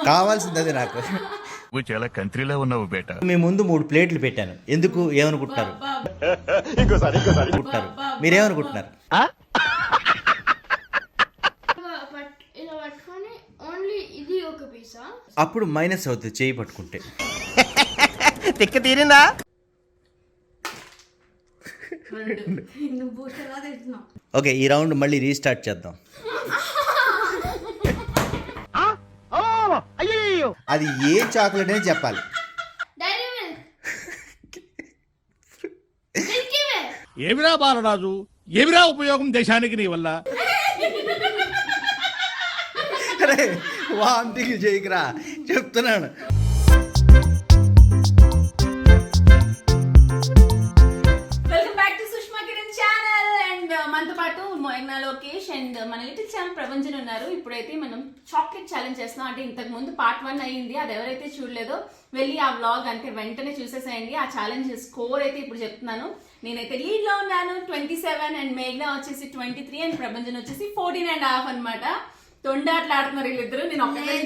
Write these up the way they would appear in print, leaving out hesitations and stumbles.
కావాల్సింది అది నాకు. నువ్వు చాలా కంట్రీలో ఉన్నావు బేటా. మీ ముందు 3 ప్లేట్లు పెట్టాను. ఎందుకు ఏమనుకుంటున్నారు? మీరేమనుకుంటున్నారు? అప్పుడు మైనస్ అవుతుంది చేయి పట్టుకుంటే. తిక్క తీరిందా? ఓకే, ఈ రౌండ్ మళ్ళీ రీస్టార్ట్ చేద్దాం. అది ఏ చాక్లెట్ అని చెప్పాలి. ఏమిరా బాలరాజు, ఏమిరా ఉపయోగం దేశానికి నీ వల్ల? అరే వాంటింగ్ చేయకురా చెప్తున్నాను. మనతో పాటు మోయగ్నా లోకేష్ అండ్ మన లిటిల్ ఛాంప్ ప్రపంచం ఉన్నారు. ఇప్పుడైతే మనం చాక్లెట్ ఛాలెంజ్ చేస్తున్నాం. అంటే ఇంతకు ముందు పార్ట్ 1 అయ్యింది. అది ఎవరైతే చూడలేదో వెళ్ళి ఆ వ్లాగ్ అంటే వెంటనే చూసేసేయండి. ఆ ఛాలెంజ్ స్కోర్ అయితే ఇప్పుడు చెప్తున్నాను. నేనైతే లీడ్ లో ఉన్నాను 27 అండ్ మేఘ్నా వచ్చేసి 23 అండ్ ప్రపంచం వచ్చేసి 14.5 అనమాట. తొండాట్లాడుతున్నారు వీళ్ళిద్దరు. నేను ఒక్కటే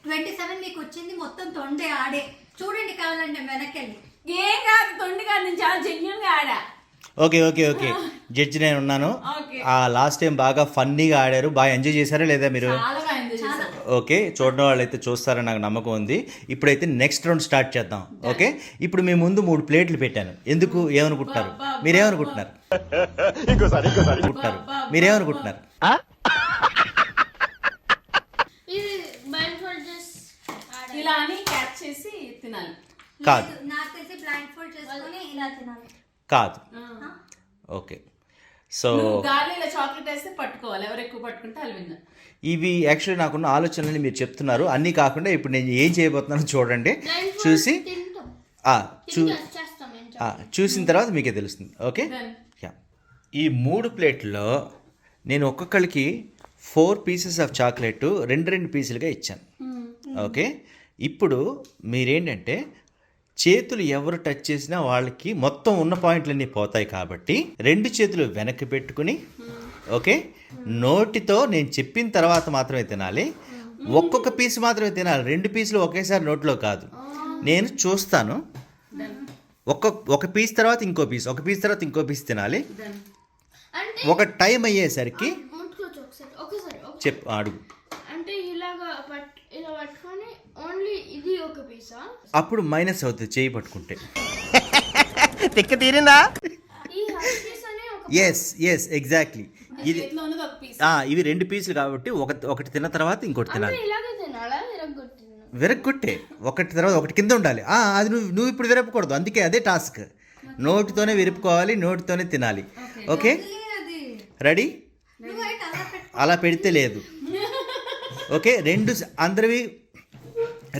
27 మీకు వచ్చింది మొత్తం తొండే ఆడే. చూడండి కావాలంటే వెనకెళ్ళి. ఏం కాదు, తొండి కాదు, నేను చాలా జెన్యూన్ గా ఆడా. ఓకే ఓకే ఓకే జడ్జి నేను ఉన్నాను. లాస్ట్ టైం బాగా ఫన్నీగా ఆడారు. బాగా ఎంజాయ్ చేశారా లేదా మీరు? ఓకే, చూడడం వాళ్ళైతే చూస్తారని నాకు నమ్మకం ఉంది. ఇప్పుడైతే నెక్స్ట్ రౌండ్ స్టార్ట్ చేద్దాం. ఓకే, ఇప్పుడు మీ ముందు 3 ప్లేట్లు పెట్టాను. ఎందుకు ఏమనుకుంటున్నారు? మీరేమనుకుంటున్నారు? మీరేమనుకుంటున్నారు? ఇలా అని క్యాచ్ చేసి తినాలి. కాదు, నాకు తెలిసి బ్లైండ్ ఫోల్డ్ చేసుకొని ఇలా తినాలి. కాదు. ఓకే, సో గాలిలో చాక్లెట్ వేస్తే పట్టుకోవాలి. ఎవరు ఎక్కువ పట్టుకుంటే వాళ్ళు విన్నారు. ఇవి యాక్చువల్లీ నాకున్న ఆలోచనలు మీరు చెప్తున్నారు. అన్నీ కాకుండా ఇప్పుడు నేను ఏం చేయబోతున్నానో చూడండి. చూసి చూసిన తర్వాత మీకే తెలుస్తుంది. ఓకే, ఈ 3 ప్లేట్లో నేను ఒక్కొక్కరికి 4 పీసెస్ ఆఫ్ చాక్లెట్ 2 పీసులుగా ఇచ్చాను. ఓకే, ఇప్పుడు మీరేంటంటే చేతులు ఎవరు టచ్ చేసినా వాళ్ళకి మొత్తం ఉన్న పాయింట్లన్నీ పోతాయి. కాబట్టి 2 చేతులు వెనక్కి పెట్టుకుని, ఓకే, నోటితో నేను చెప్పిన తర్వాత మాత్రమే తినాలి. ఒక్కొక్క పీస్ మాత్రమే తినాలి. 2 పీసులు ఒకేసారి నోట్లో కాదు. నేను చూస్తాను. ఒక పీస్ తర్వాత ఇంకో పీస్, ఒక పీస్ తర్వాత ఇంకో పీస్ తినాలి. ఒక టైం అయ్యేసరికి చెప్పు, అడుగు. అప్పుడు మైనస్ అవుతుంది చేయి పట్టుకుంటే. తిక్క తీరిందా? Yes yes exactly. ఇవి 2 పీసులు కాబట్టి ఒకటి తిన్న తర్వాత ఇంకోటి తినాలి. విరగొట్టే ఒకటి తర్వాత ఒకటి కింద ఉండాలి. అది నువ్వు ఇప్పుడు విరపకూడదు. అందుకే అదే టాస్క్. నోటితోనే విరుపుకోవాలి, నోటితోనే తినాలి. Okay, ready? అలా పెడితే లేదు. ఓకే, అందరివి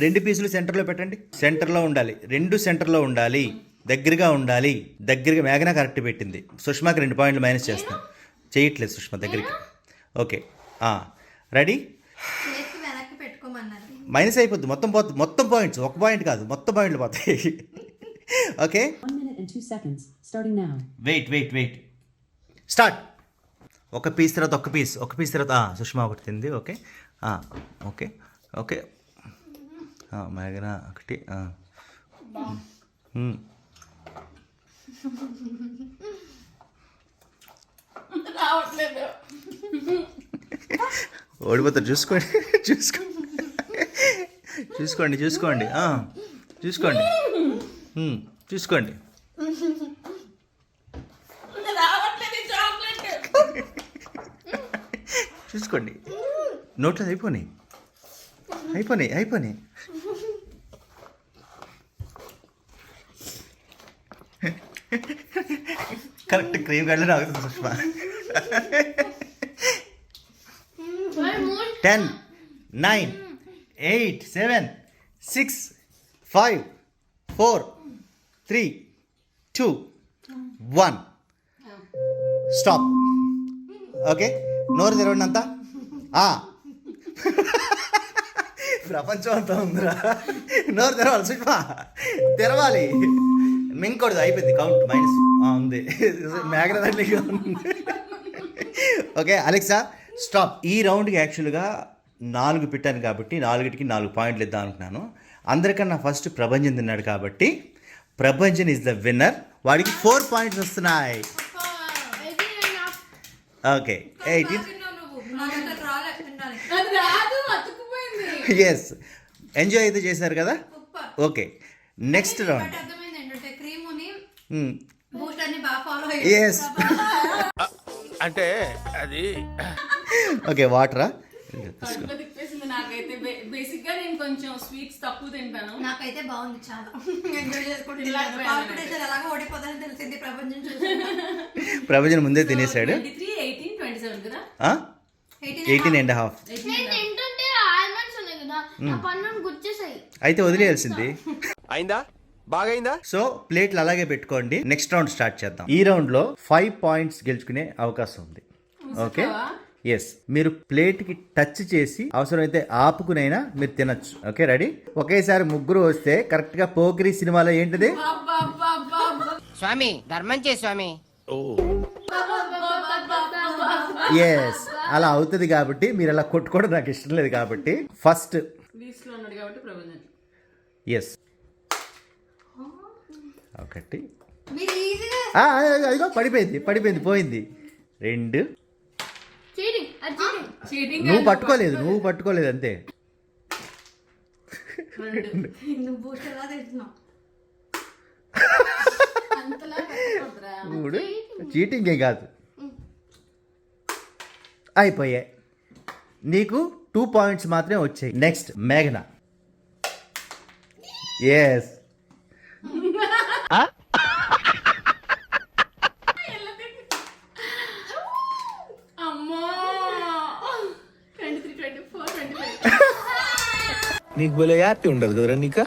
2 పీసులు సెంటర్లో పెట్టండి. సెంటర్లో ఉండాలి. 2 సెంటర్లో ఉండాలి. దగ్గరగా ఉండాలి. దగ్గరగా. మేఘన కరెక్ట్ పెట్టింది. సుష్మాకి 2 పాయింట్లు మైనస్ చేస్తాం. చేయట్లేదు సుష్మా దగ్గరికి. Okay, ready? మైనస్ అయిపోద్ది. మొత్తం పోతుంది. మొత్తం పాయింట్స్, 1 పాయింట్ కాదు, మొత్తం పాయింట్లు పోతాయి. Okay, wait start. ఒక పీస్ తర్వాత ఒక పీస్ తర్వాత సుష్మా ఒకటి తింది. ఓకే ఓకే ఓకే మేఘన ఒకటి. ఓడిపోతారు. చూసుకోండి చూసుకోండి చూసుకోండి చూసుకోండి చూసుకోండి. చూసుకోండి. నోట్లో అయిపోయినాయి. కరెక్ట్ క్రీమ్ గడ్డ ఆగుతుంది సుష్మా. 10 9 8 7 6 5 4 3 2 1 స్టాప్. ఓకే, నోరు తెరవండి అంతా. ప్రపంచం అంతా ఉందిరా. నోరు తెరవాలి సుష్మా, తెరవాలి. మింకూడదు. అయిపోయింది. కౌంట్ మైనస్ ఉంది. మేఘన దండిగా ఉంది. Okay, Alexa stop. ఈ రౌండ్కి యాక్చువల్గా 4 పెట్టాను కాబట్టి 4కి 4 పాయింట్లు ఇద్దాం అనుకున్నాను. అందరికన్నా ఫస్ట్ ప్రభంజన్ తిన్నాడు కాబట్టి ప్రభంజన్ ఈజ్ ద విన్నర్. వాడికి 4 పాయింట్స్ వస్తున్నాయి. ఓకే 18. నాకంత రాలే తినడానికి. అది రాదు, అతుక్కుపోయింది. ఎస్, ఎంజాయ్ అయితే చేశారు కదా. Super. Okay, next round. But అర్థమైంది ఏంటంటే క్రీముని బూస్ట్ అన్ని బాగా ఫాలో ఎస్, అంటే అది ఓకే వాటరా. కడుపులో తిప్పేసింది నాకైతే. బేసిక్ గా నేను కొంచెం స్వీట్స్ తక్కువ తింటాను. నాకైతే బాగుంది చాలా. ఎంజాయ్ చేసుకుంటే ఇలా కాంపిటీషన్ ఎలాగో ఓడిపోతుందని తెలిసింది ప్రపంచం చూసి. ప్రభంజన్ ముందే తినేసాడు. 23, 18, 27 కదా. 18.5. నేను తింటుంటే ఆల్మండ్స్ ఉన్నాయి కదా నా పన్నును గుచ్చేసాయి. అయితే వదిలేయాల్సింది. అయిందా బాగైందా సో ప్లేట్లు అలాగే పెట్టుకోండి. నెక్స్ట్ రౌండ్ స్టార్ట్ చేద్దాం. ఈ రౌండ్ లో 5 పాయింట్స్ గెలుచుకునే అవకాశం ఉంది. ఓకే, ఎస్, మీరు ప్లేట్ కి టచ్ చేసి అవసరమైతే ఆపుకునైనా మీరు తినచ్చు. Okay, ready? ఒకేసారి ముగ్గురు వస్తే కరెక్ట్ గా పోకిరి సినిమాలో ఏంటిది, స్వామి ధర్మం చే స్వామి. ఎస్, అలా అవుతుంది. కాబట్టి మీరు అలా కొట్టుకోవడం నాకు ఇష్టం లేదు. కాబట్టి ఫస్ట్ లీస్ట్ లో ఉన్నాడు కాబట్టి ప్రభంజన్. ఎస్, ఒకటి. మీరు ఈజీగా అదిగో పడిపోయింది పోయింది. 2. చీటింగ్ అది చీటింగ్. చీటింగ్. నువ్వు పట్టుకోలేదు అంతే. నువ్వు బూస్ట్ ఎలా తింటున్నావు? అంతలా పెట్టకూడదురా. చూడు, చీటింగ్ ఏం కాదు. అయిపోయాయి. నీకు 2 పాయింట్స్ మాత్రమే వచ్చాయి. నెక్స్ట్ మేఘన. ఎస్, అమ్మో 23, 24, 25. నీకు భలే హ్యాపీ ఉండదు కదరా నీకా.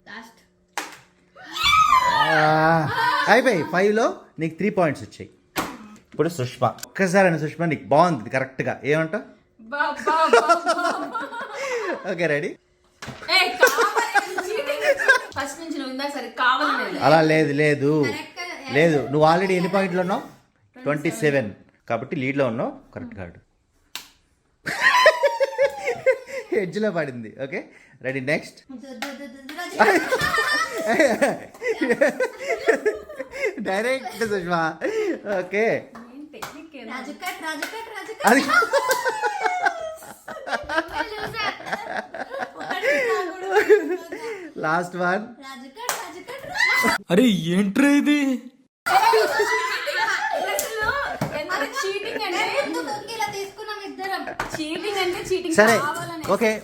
లాస్ట్ అయిపోయి. 5లో నీకు 3 పాయింట్స్ వచ్చాయి. ఇప్పుడు సుష్మా. ఒక్కసారి అని సుష్మా, నీకు బాగుంది కరెక్ట్గా. ఏమంటావు? Okay, ready? ఫస్ట్ నుంచి నువ్వు ఇందాక సరే కావాలని అలా లేదు. నువ్వు ఆల్రెడీ ఎన్ని పాయింట్లు ఉన్నావు? 27. కాబట్టి లీడ్లో ఉన్నావు. కరెక్ట్ కార్డు ఎడ్జ్లో పడింది. Okay, ready? Next. Direct Sushma. Okay, అది లాస్ట్ వన్. అరే ఏంట్రా ఇది. చీటింగ్ సరే,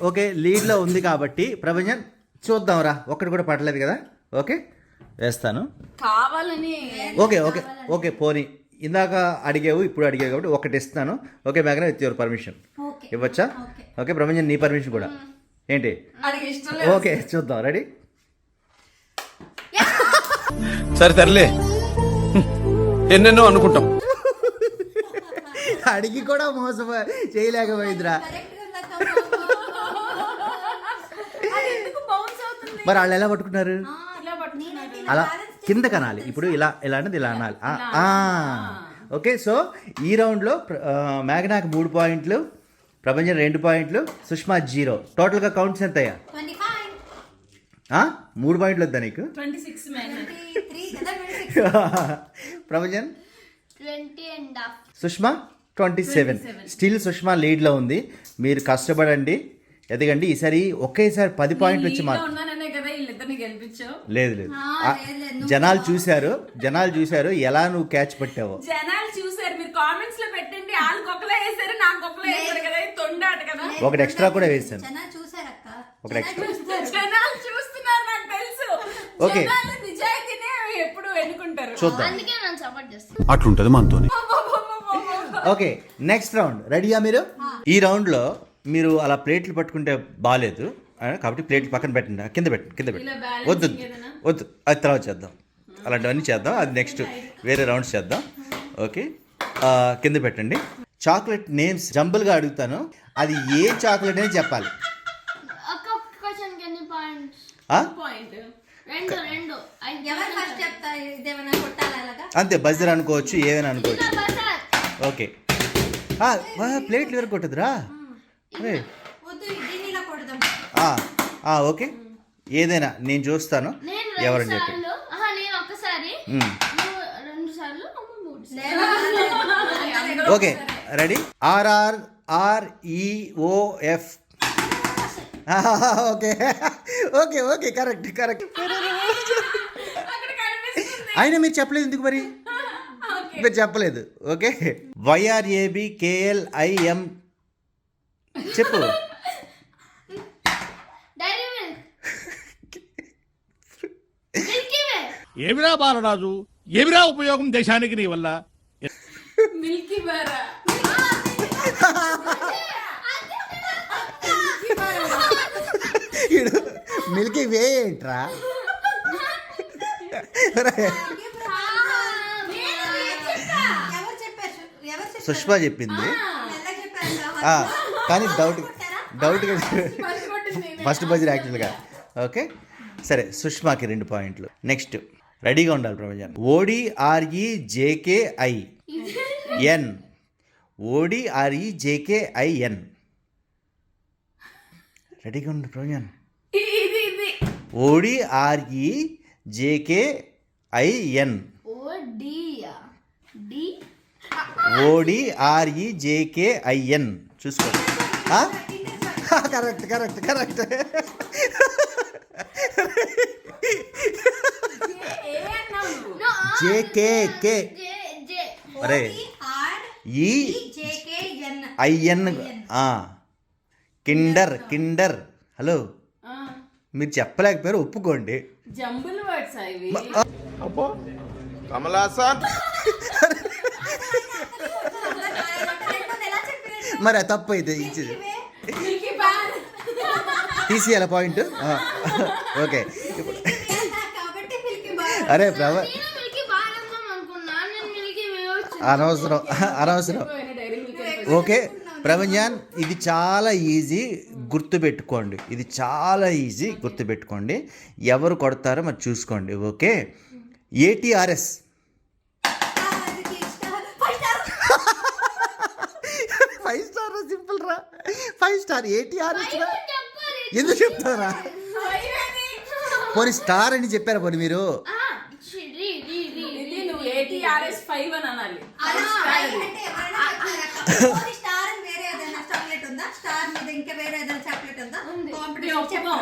ఓకే లీడ్లో ఉంది కాబట్టి ప్రభంజన్ చూద్దాం రా. ఒక్కటి కూడా పడలేదు కదా. ఓకే, వేస్తాను. కావాలని. ఓకే పోనీ. ఇందాక అడిగావు, ఇప్పుడు అడిగావు కాబట్టి ఒకటి ఇస్తాను. ఓకే మేఘన, విత్ యువర్ పర్మిషన్ ఇవ్వచ్చా? ఓకే ప్రభంజన్, నీ పర్మిషన్ కూడా ఏంటి? ఓకే, చూద్దాం. రెడీ? సరే తరలే, ఎన్నెన్నో అనుకుంటాం. అడిగి కూడా మోసం చేయలేకపోయిందిరా. మరి వాళ్ళు ఎలా పట్టుకున్నారు? అలా కింద కనాలి. ఇప్పుడు ఇలా అనేది ఇలా అనాలి. ఓకే, సో ఈ రౌండ్లో మేఘనాకి 3 పాయింట్లు, ప్రభంజన్ 2 పాయింట్లు, సుష్మా 0. టోటల్గా కౌంట్స్ ఎంత అయ్యా? 3 పాయింట్లు వద్దా నీకు? 26 ప్రభంజన్ 20.5. సుష్మా 27. స్టిల్ సుష్మా లీడ్లో ఉంది. మీరు కష్టపడండి, ఎదగండి. ఈసారి ఒకేసారి 10 పాయింట్లు వచ్చి ఉన్నాననే కదా వీళ్ళిద్దరిని గెలిపించావు. లేదు జనాలు చూశారు ఎలా నువ్వు క్యాచ్ పట్టావో. జనాలు చూసారు, మీరు కామెంట్స్ లో పెట్టండి. వాళ్ళకి ఒకలా వేసారు, నాకు ఒకలా వేసారు కదా. తొండాట కదా. ఒకటి ఎక్స్ట్రా కూడా వేసాను. చూసారక్క, ఒకటి ఎక్స్ట్రా. జనాలు చూస్తున్నారు, నాకు తెలుసు. ఓకే, జనాలు నిజాయితీనే ఎప్పుడు ఎన్నుకుంటారు. చూద్దాం. అందుకే నేను సపోర్ట్ చేస్తాను. అట్లుంటది మనతోని. ఓకే, నెక్స్ట్ రౌండ్ రెడీయా మీరు? ఈ రౌండ్లో మీరు అలా ప్లేట్లు పట్టుకుంటే బాగాలేదు కాబట్టి ప్లేట్లు పక్కన పెట్టండి. కింద పెట్టండి. వద్దు, అది తర్వాత చేద్దాం. అలాంటివన్నీ చేద్దాం. అది నెక్స్ట్ వేరే రౌండ్స్ చేద్దాం. ఓకే, కింద పెట్టండి. చాక్లెట్ నేమ్స్ జంబుల్గా అడుగుతాను. అది ఏ చాక్లెట్ అని చెప్పాలి. ఒక్క క్వశ్చన్కి ఎన్ని పాయింట్స్? పాయింట్. రెండు. ఎవరు ఫస్ట్ చెప్తా? ఇదేమన్నా కొట్టాలి అలాగా? అంతే, బజర్ అనుకోవచ్చు, ఏమైనా అనుకోవచ్చు. బజార్. ఓకే, ప్లేట్లు వరకు కొట్టదురా. అరే వద్దు దీన్ని ఇలా కొడదాం. ఓకే, ఏదైనా నేను చూస్తాను నేను ఎవరని 2 చెప్పి. సార్లు నేను ఒక్కసారి నువ్వు 2 సార్లు అమ్మ 3 సార్లు. లేదు. Okay ready. RRREOF. Okay okay okay correct correct. అయినా మీరు చెప్పలేదు ఎందుకు మరి? మీరు చెప్పలేదు. ఓకే, YRABKLIM చెప్పు. Dairy milk. Milky way. ఏమిరా బాలరాజు, ఏమిరా ఉపయోగం దేశానికి నీ వల్ల? మిల్కీ బారా. మిల్కీ వే ఏంట్రా? ఎవరు చెప్పారు? సుష్మా చెప్పింది. ఎలా చెప్పారు? కానీ డౌట్గా ఫస్ట్ బజర్ యాక్చువల్గా. ఓకే సరే, సుష్మాకి 2 పాయింట్లు. నెక్స్ట్ రెడీగా ఉండాలి ప్రపంచం. ODREJKIN. ODREJKIN. రెడీగా ఉండాలి ప్రపంచం. ఇది ODREJKIN. ఓ డి యా డి. ODREJKIN చూసుకో. Correct correct correct. JKK. J. అరే EIN. కిండర్. హలో, మీరు చెప్పలేకపోయారు, ఒప్పుకోండి. జంబుల్ వర్డ్స్ ఇవి. కమలాసన్. మరి అది తప్పు అయితే ఇచ్చేది మిల్కీ బార్. తీసేయాల పాయింట్. ఓకే కాబట్టి మిల్కీ బార్. అరే ప్రభ, నేను మిల్కీ బార్ అందాం అనుకున్నా. నేను మిల్కీ వే వచ్చి. అనవసరం. Dairy milk. ఓకే ప్రభంజాన్, ఇది చాలా ఈజీ, గుర్తుపెట్టుకోండి. ఇది చాలా ఈజీ, గుర్తుపెట్టుకోండి. ఎవరు కొడతారో మరి చూసుకోండి. Okay, ATRS. 5 స్టార్ సింపుల్ రా. 5 స్టార్ ATRS రా. ఎందుకు చెప్తారా? పోనీ స్టార్ అని చెప్పారా పోనీ మీరు? ఇది నువ్వు ATRS 5 అని అనాలి. అంటే ఎవరైనా చెప్పారా? స్టార్ అని వేరే ఏదైనా చాక్లెట్ ఉందా? స్టార్ మీద ఇంకా వేరే ఏదైనా చాక్లెట్ ఉందా? కాంపిటీషన్ చెప్పు.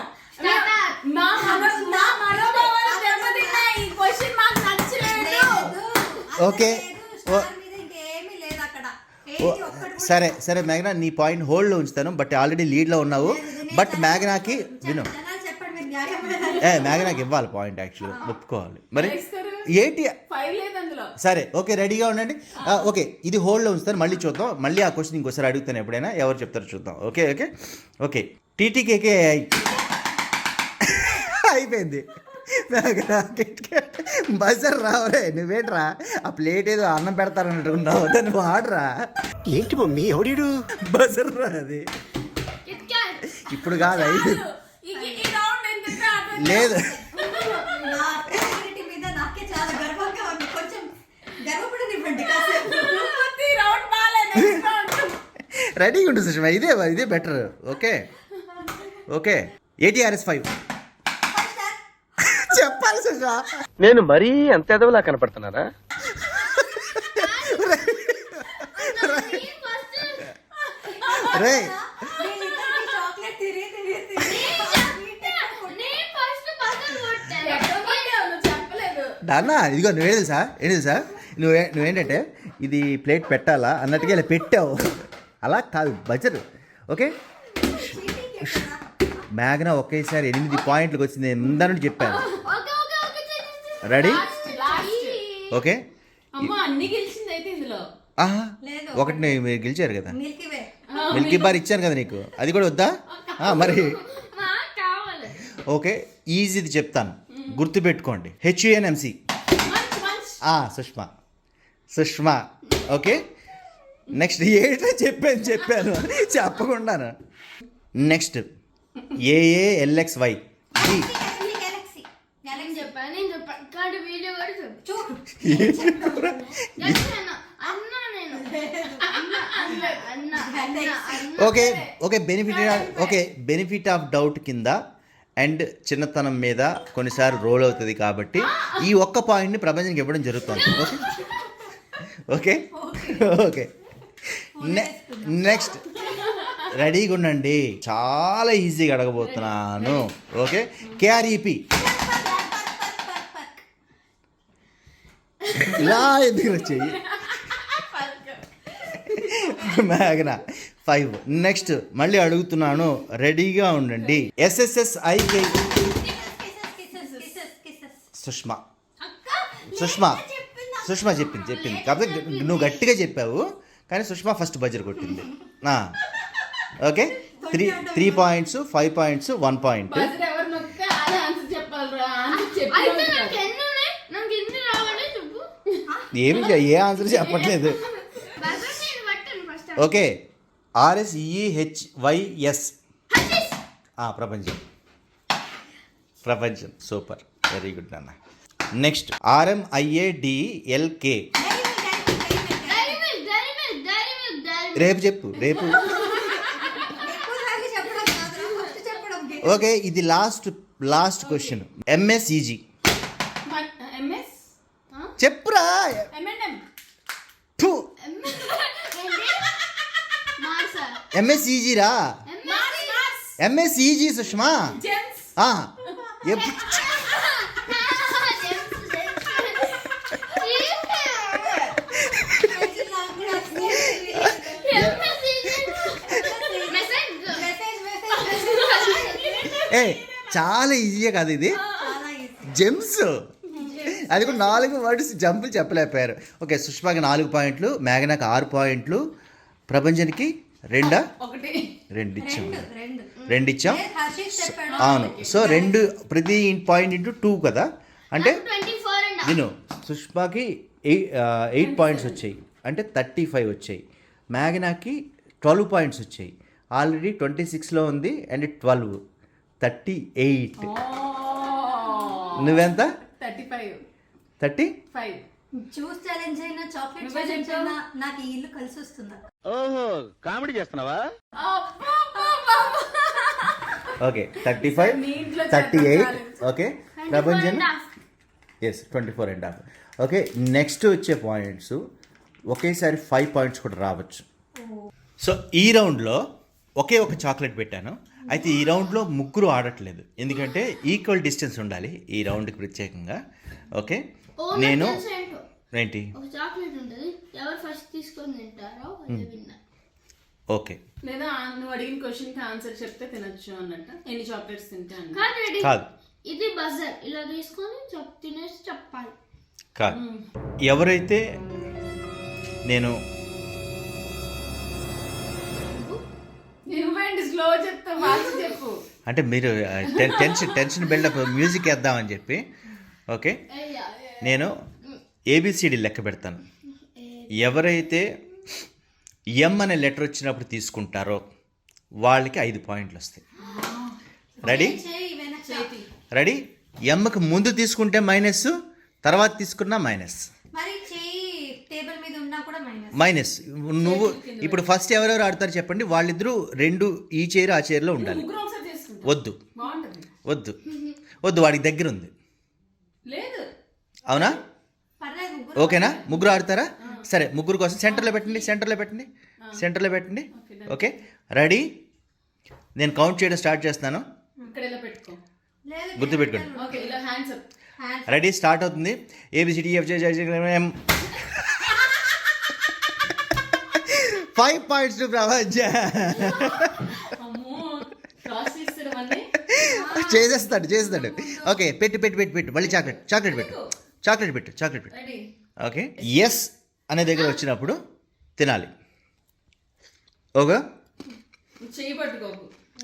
మా మనోభావాలు దెబ్బతిన్నాయి. ఈ క్వశ్చన్ మాకు నచ్చలేదు. ఓకే స్టార్ మీద ఇంకేమీ లేదు అక్కడ. ఏంటి ఒక్కటి కూడా సరే సరే మేఘనా, నీ పాయింట్ హోల్డ్లో ఉంచుతాను. బట్ ఆల్రెడీ లీడ్లో ఉన్నావు. బట్ మేఘనాకి విను, జనాలు చెప్పండి మీరు న్యాయమైన మేఘనాకి ఇవ్వాలి పాయింట్, యాక్చువల్గా ఒప్పుకోవాలి. మరి ఏంటి 5 లేదు అందులో. సరే ఓకే, రెడీగా ఉండండి. ఓకే, ఇది హోల్డ్లో ఉంచుతాను. మళ్ళీ చూద్దాం. మళ్ళీ ఆ క్వశ్చన్ ఇంకోసారి అడుగుతాను ఎప్పుడైనా. ఎవరు చెప్తారో చూద్దాం. Okay okay okay. TTKKI. అయిపోయింది. బజర్ రావరే, నువ్వేంట్రా ఆ ప్లేట్ ఏదో అన్నం పెడతారన్నట్టు ఉన్నావు, దాన్ని వాడరా. ఏంటి మమ్మీ ఎవడీడు? బజర్ రా అది. Kit Kat. ఇప్పుడు కాదు, అయింది. ఈ రౌండ్ ఎందుకు ఆపేది? లేదు, నా క్వాలిటీ మీద నాకే చాలా గర్వంగా ఉంది. కొంచెం గర్వపడనివ్వండి కాసేపు. ఈ రౌండ్ బాలేదు. Next round. రెడీగా ఉంటుంది సుష్మా. ఇదే బెటర్. Okay okay. ATRS 5 చెప్పాలి సుష్మా. నేను మరీ అంత ఎదవలా కనపడుతున్నారా? రే వీళ్ళిద్దరికీ చాక్లెట్ తిరిగి నేను ఫస్ట్ బజార్ కొట్టా. ఎక్కడ కొట్టావు? నువ్వు చెప్పలేదు. నాన్న ఇదిగో నువ్వే తెలుసా నువ్వేంటంటే ఇది ప్లేట్ పెట్టాలా అన్నట్టుగా ఇలా పెట్టావు. అలా కాదు బజర్. ఓకే, మేఘన ఒకేసారి 8 పాయింట్లకు వచ్చింది. నేను ముందా నుండి చెప్పాను. రెడీ? ఓకే. అమ్మ అన్ని గెలిచింది అయితే ఇందులో. లేదు. ఒకటి మీరు గెలిచారు కదా, మిల్కీ వే. మిల్కీ బార్ ఇచ్చాను కదా నీకు, అది కూడా వద్దా? మరి కావాలి. ఓకే, ఈజీది చెప్తాను, గుర్తుపెట్టుకోండి. HUNMC. సుష్మా. ఓకే, నెక్స్ట్ ఏంటో చెప్పాను చెప్పకుండాను. Next AALXY. గెలాక్సీ. నేను చెప్పాను కానీ వీడియో కూడా చెప్పు. ఓకే బెనిఫిట్ ఆఫ్ డౌట్ కింద అండ్ చిన్నతనం మీద కొన్నిసార్లు రోల్ అవుతుంది కాబట్టి ఈ ఒక్క పాయింట్ని ప్రపంచానికి ఇవ్వడం జరుగుతుంది. ఓకే ఓకే నెక్స్ట్ రెడీగా ఉండండి, చాలా ఈజీగా అడగబోతున్నాను. ఓకే కేఆర్ఈపి ఇలా ఎందుకు వచ్చాయి మేఘనా 5. నెక్స్ట్ మళ్ళీ అడుగుతున్నాను, రెడీగా ఉండండి. SSSIK సుష్మా చెప్పింది కాకపోతే నువ్వు గట్టిగా చెప్పావు కానీ సుష్మా ఫస్ట్ బజర్ కొట్టింది. Okay 3 points, 5 points, 1 point. Buzzer ఎవరు నొక్కితే అలా ఆన్సర్ చెప్పాలిరా. ఆన్సర్ అయితే నాకు ఎన్ని ఉన్నాయి? నాకు ఎన్ని రావాలి చెప్పు. ఏ ఆన్సర్ చెప్పట్లేదు. బజర్ నేను పట్టాను ఫస్ట్. ఓకే RSEHYS ప్రపంచం సూపర్, వెరీ గుడ్ నాన్న. నెక్స్ట్ RMIADLK రేపు చెప్పు రేపు. ఎక్కువసార్లు చెప్పడం కాదురా, ఫస్ట్ చెప్పడం. ఓకే ఇది లాస్ట్ క్వశ్చన్. MSEG MS చెప్పురా. M&M థు, మార్సా MSEG రా. MSEG సుష్మా. జెమ్స్ ఎప్పుడు చాలా ఈజీగా కాదు ఇది. జెమ్స్ అది కూడా 4 వర్డ్స్ జంపులు చెప్పలేకపోయారు. ఓకే సుష్మాకి 4 పాయింట్లు, మేఘనాకి 6 పాయింట్లు, ప్రభంజన్కి 2 ఇచ్చాం. 2 ఇచ్చాం అవును. సో 2 ప్రతి పాయింట్ ఇంటూ 2 కదా, అంటే 24 and నేను సుష్మాకి 8 పాయింట్స్ వచ్చాయి అంటే 35 వచ్చాయి. మేఘనాకి 12 పాయింట్స్ వచ్చాయి, ఆల్రెడీ 26లో ఉంది అండ్ 12 38. నువ్వెంత? 35. జ్యూస్ ఛాలెంజ్ అయినా చాక్లెట్ ఛాలెంజ్ అయినా నాకు ఈ ఇల్లు కలిసి వస్తుందా? ఓహో కామెడీ చేస్తున్నావా? Okay 35 38. Okay Prabhanjan 24.5. Okay next వచ్చే పాయింట్స్ ఒకేసారి 5 పాయింట్స్ కూడా రావచ్చు. సో ఈ రౌండ్లో ఒకే ఒక చాక్లెట్ పెట్టాను. అయితే ఈ రౌండ్లో ముగ్గురు ఆడట్లేదు ఎందుకంటే ఈక్వల్ డిస్టెన్స్ ఉండాలి ఈ రౌండ్కి ప్రత్యేకంగా. ఓకే నేను ఏంటి ఒక చాక్లెట్ ఉంటుంది, ఎవరు ఫస్ట్ తీసుకొని తింటారో వాళ్ళు విన్నర్. ఓకే లేదా నువ్వు అడిగిన క్వశ్చన్ కి ఆన్సర్ చెప్తే తినొచ్చు అన్నట్టు. ఎన్ని చాక్లెట్స్ తింటాను కాదు, ఇది బజర్, ఇలా తీసుకొని తినేసి చెప్పాలి. కాదు ఎవరైతే నేను స్లో చెప్తా మార్చి చెప్పు. అంటే మీరు టెన్షన్ బిల్డప్ మ్యూజిక్ వేద్దామని చెప్పి. ఓకే నేను ABCD లెక్క పెడతాను. ఎవరైతే M అనే లెటర్ వచ్చినప్పుడు తీసుకుంటారో వాళ్ళకి 5 పాయింట్లు వస్తాయి. రెడీ Mకి ముందు తీసుకుంటే మైనస్, తర్వాత తీసుకున్నా మైనస్. మరి చెయ్యి టేబుల్ మీద ఉన్నా కూడా మైనస్. నువ్వు ఇప్పుడు ఫస్ట్ ఎవరెవరు ఆడతారు చెప్పండి, వాళ్ళిద్దరూ 2 ఈ చైర్ ఆ చైర్లో ఉండాలి. వద్దు వద్దు వద్దు, వాడికి దగ్గర ఉంది. అవునా? ఓకేనా? ముగ్గురు ఆడతారా? సరే ముగ్గురు కోసం సెంటర్లో పెట్టండి. Okay ready? నేను కౌంట్ చేయడం స్టార్ట్ చేస్తాను, గుర్తుపెట్టుకోండి. రెడీ స్టార్ట్ అవుతుంది. ABCDEFGHIJKLM 5 points to Prabhanjan. చేసేస్తాడు. ఓకే పెట్టు మళ్ళీ చాక్లెట్ పెట్టు. ఓకే ఎస్ అనే దగ్గర వచ్చినప్పుడు తినాలి. Okay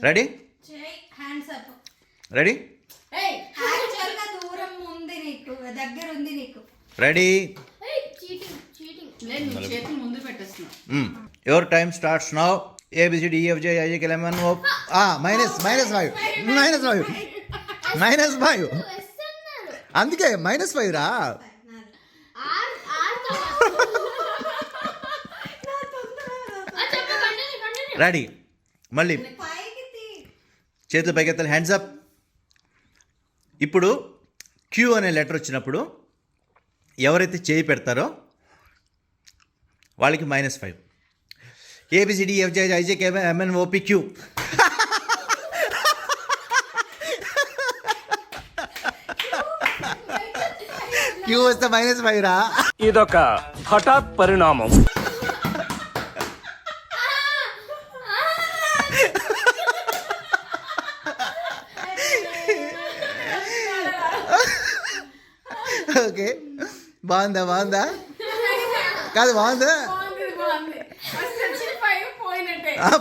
ready? రెడీ? దూరం ఉంది నీకు, దగ్గర ఉంది నీకు. రెడీ? ముందు పెట్టేస్తున్నా. Your time starts now. ABCDEFGHIJKLM -5 అందుకే -5 రా. రెడీ మళ్ళీ పైకి తీ. చేతులు పైకెత్తాలి, హ్యాండ్స్ అప్. ఇప్పుడు క్యూ అనే లెటర్ వచ్చినప్పుడు ఎవరైతే చేయి పెడతారో వాళ్ళకి -5. A B C D F J I J M N O P Q. Q వస్తే -5 రా. ఇదొక హఠాత్ పరిణామం. ఓకే, బాగుందా కాదు, బాగుందా?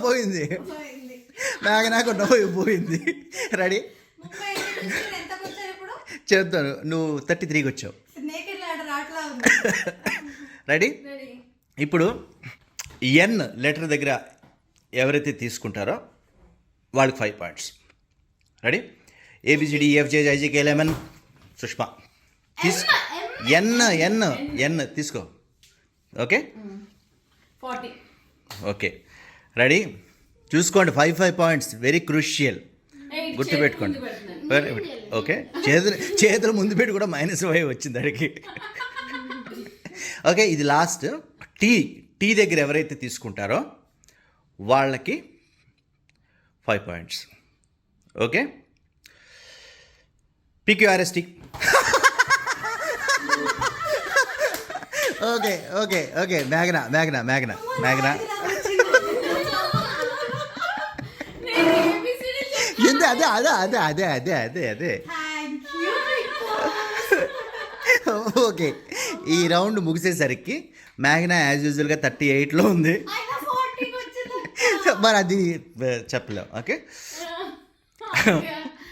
పోయింది. నాకు నవ్వు పోయింది. రెడీ, 38 నుంచి ఎంతకు వచ్చారు ఇప్పుడు? చెప్తాను. నువ్వు 33కి వచ్చావు. నేకెడ్ ల్యాడర్ ఆటలా ఉంది. రెడీ, ఇప్పుడు ఎన్ లెటర్ దగ్గర ఎవరైతే తీసుకుంటారో వాళ్ళకి 5 points. Ready, A B C D F J I J K L M N Sushma తీసుకో. ఎన్ తీసుకో. ఓకే 40. ఓకే రెడీ, చూసుకోండి. 5 పాయింట్స్ వెరీ క్రూషియల్, గుర్తుపెట్టుకోండి. ఓకే, చేతులు ముందు పెట్టి కూడా -5 వచ్చింది అడిగి. ఓకే, ఇది లాస్ట్. టీ దగ్గర ఎవరైతే తీసుకుంటారో వాళ్ళకి 5 పాయింట్స్. ఓకే, పిక్యూఆర్ఎస్టీ. ఓకే మేఘనా ఎంత అదే. Thank you. ఓకే, ఈ రౌండ్ ముగిసేసరికి మేఘనా యాజ్ యూజువల్గా 38లో ఉంది. అయినా 40కి వచ్చింది. మరి అది చెప్పలేం. ఓకే,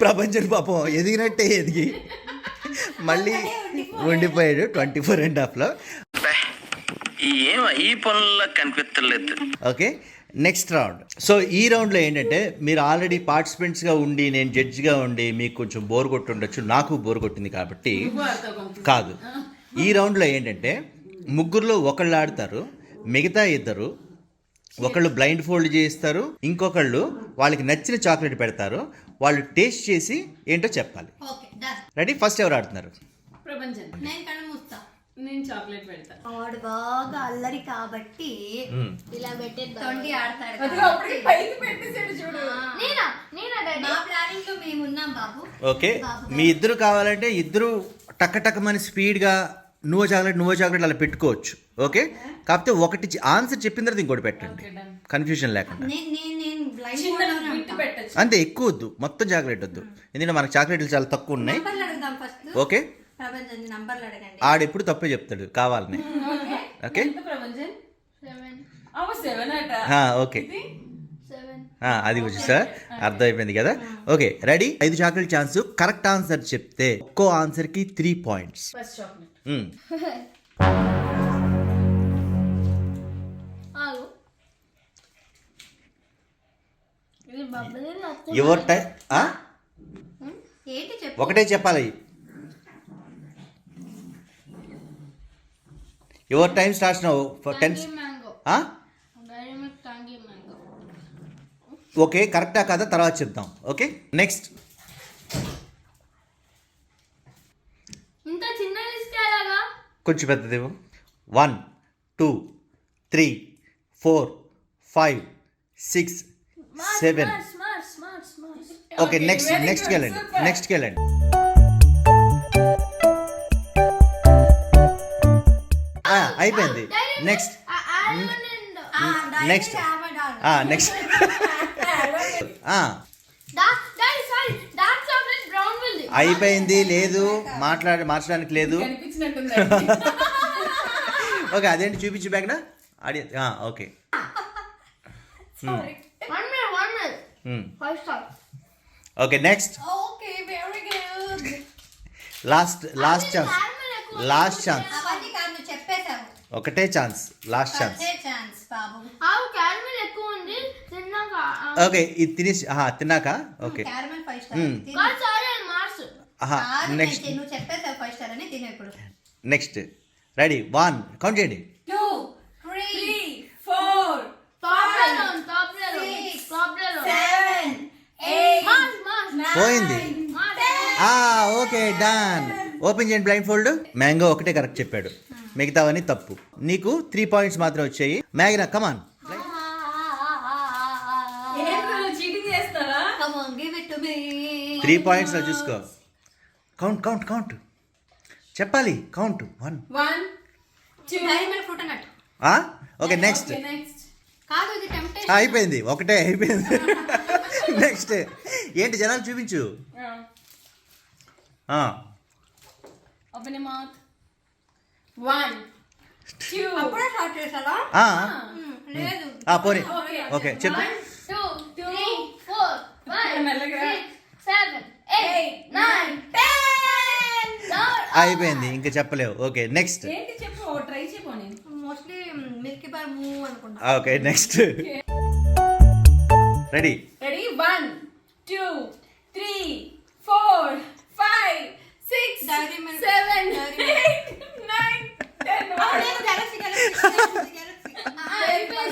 ప్రపంచం పాపం ఎదిగినట్టే ఎదిగి మళ్ళీ ఉండిపోయాడు 24.5లో. ఈ పనుల్లో కనిపించలేదు. Okay, next round. సో ఈ రౌండ్లో ఏంటంటే మీరు ఆల్రెడీ పార్టిసిపెంట్స్గా ఉండి నేను జడ్జిగా ఉండి మీకు కొంచెం బోర్ కొట్టుండొచ్చు, నాకు బోర్ కొట్టింది కాబట్టి కాదు. ఈ రౌండ్లో ఏంటంటే ముగ్గురులో ఒకళ్ళు ఆడతారు, మిగతా ఇద్దరు ఒకళ్ళు బ్లైండ్ ఫోల్డ్ చేయిస్తారు, ఇంకొకళ్ళు వాళ్ళకి నచ్చిన చాక్లెట్ పెడతారు, వాళ్ళు టేస్ట్ చేసి ఏంటో చెప్పాలి. Okay done. రెడీ, ఫస్ట్ ఎవరు ఆడుతున్నారు? ప్రపంచం. నేను కళ్ళు మూస్తా. నేను చాక్లెట్ పెడతా. వాడు బాగా అల్లరి కాబట్టి ఇలా పెట్టేద్దాం. తొండి ఆడతాడు అదిగో అప్పటికి పైకి పెట్టేసాడు చూడు. నేనా డాడీ? మా ప్లానింగ్ లో మేము ఉన్నాం బాబు. ఓకే, మీ ఇద్దరు కావాలంటే ఇద్దరు టక్కమని స్పీడ్గా నువ్వు చాక్లెట్ అలా పెట్టుకోవచ్చు. ఓకే, కాకపోతే ఒకటి ఆన్సర్ చెప్పిన తర్వాత ఇంకోటి పెట్టండి, కన్ఫ్యూజన్ లేకుండా. నేను బ్లైండ్ చిన్న ఫోల్డ్ బిట్ పెట్టచ్చు. అంతే, ఎక్కువ వద్దు, మొత్తం చాక్లెట్ వద్దు, ఎందుకంటే మనకు చాక్లెట్లు చాలా తక్కువ ఉన్నాయి. నంబర్లు అడుగుదాం ఫస్ట్. ఓకే, ప్రపంచం నంబర్లు అడగండి. ఆడెప్పుడు తప్పే చెప్తాడు కావాలని. ఓకే, ఎంత ప్రపంచం? 7 అవ 7 అట. ఓకే, 7 అది వచ్చి సార్ అర్థమైపోయింది కదా. Okay ready, 5 chocolate chance. Correct answer చెప్తే ఒక్కో ఆన్సర్కి 3 పాయింట్స్. First chocolate. ఆగు. ఇది బబ్బలే నాకు. Your time. ఏంటి చెప్పు. ఒకటే చెప్పాలి. Your time starts now for 10. Mango. Dairy milk tangy mango. Okay, కరెక్టా కాదా తర్వాత చెప్దాం. Okay, next. ఇంత చిన్నది ఇస్తే అలాగా? కొంచెం పెద్దదేమో. 1 2 3 4 5 6 7. స్మార్ట్. ఓకే, నెక్స్ట్కి వెళ్ళండి. అయిపోయింది. నెక్స్ట్. నెక్స్ట్. అయిపోయింది, లేదు మార్చడానికి లేదు. కనిపించినట్టుంది. ఓకే, అదేంటి చూపించు బ్యాగ్నా ఆడి. Okay, okay next. Okay very good. Last chance. అవన్నీ కాదు నువ్వు చెప్పేశావు. ఒకటే ఛాన్స్, లాస్ట్ ఛాన్స్. అదే ఛాన్స్ బాబు. క్యారమెల్ ఎక్కువ ఉంది తిన్నాక. ఓకే, ఇది తినేసి తిన్నాక. Okay, caramel 5 star. Sorry Mars. Next. నువ్వు చెప్పేశావు 5 స్టార్ అని తిను ఇప్పుడు. నెక్స్ట్. రెడీ, 1 కౌంట్ చేయండి. 2 3 4 టాప్ లో పోయింది. Okay done. ఓపెన్ చేయండి బ్లైండ్ ఫోల్డ్. మ్యాంగో ఒకటే కరెక్ట్ చెప్పాడు, మిగతావన్నీ తప్పు. నీకు 3 పాయింట్స్ మాత్రం వచ్చాయి. మ్యాగ్నా కమాన్. చీటింగ్ చేస్తారా? 3 పాయింట్స్ లో చూసుకో. కౌంట్ కౌంట్ కౌంట్ చెప్పాలి. కౌంట్ 1. 1 2 డైమండ్ ఫ్రూట్ అన్నట్టు. Okay next. నెక్స్ట్ కాదు ఇది టెంప్టేషన్. అయిపోయింది, ఒకటే అయిపోయింది. నెక్స్ట్ ఏంటి జనాలు చూపించు. Open your mouth. 1 2 అప్పుడే స్టార్ట్ చేసావా? లేదు. పోనీ. ఓకే చెప్పు. 1 2 3 4 5 మెల్లగా. 6 7 8 9 10. అయిపోయింది, ఇంకా చెప్పలేవు. Okay next. ఏంటి చెప్పు, ట్రై చేయపోని. మోస్ట్లీ మిల్కీ బార్ మూవ్ అనుకుంటా. Okay next. Ready. Ready 1 2 3 4 5 6 Dairy Milk. 7 Dairy 8 9 10. లేదు, galaxy.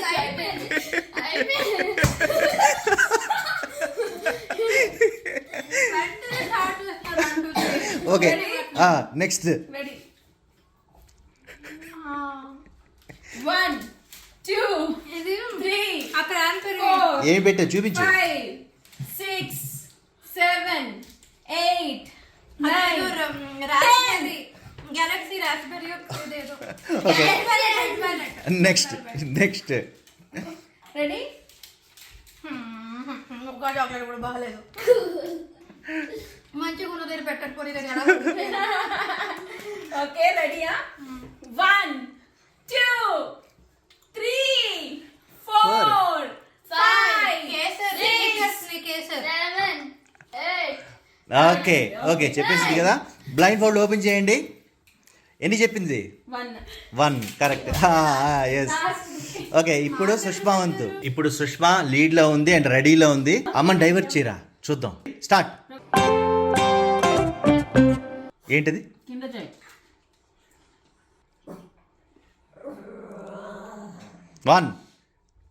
అయిపోయింది. వెంటనే స్టార్ట్ చేస్తారు 1 2 3. Okay next. రెడీ 1 2 ఇది 3 అక్కడ ఆన్సర్ 4 ఏం పెట్టా చూపించు. 5 6 7 8 9 రాస్బెర్రీ గెలాక్సీ రాస్బెర్రీ ఇదేదో ఓకే రెడ్ నెక్స్ట్. రెడీ ఒక్క చాక్లెట్ కూడా బాగలేదు. మంచిగా ఉన్న దగ్గర పెట్టకపోతే కదా ఎలా ఉంటుంది? ఓకే రెడీయా 1 2 3 4 5 కేసర్ 6 కేసర్ 7 8 ఓకే ఓకే చెప్పేసింది కదా. బ్లైండ్ ఫోల్డ్ ఓపెన్ చేయండి. ఎన్ని చెప్పింది? 1 కరెక్ట్. ఎస్. ఓకే ఇప్పుడు సుష్మా వంతు. ఇప్పుడు సుష్మా లీడ్ లో ఉంది అండ్ రెడీలో ఉంది. అమ్మని డైవర్ట్ చేయరా చూద్దాం. స్టార్ట్. ఏంటది? కింద చేయి. 1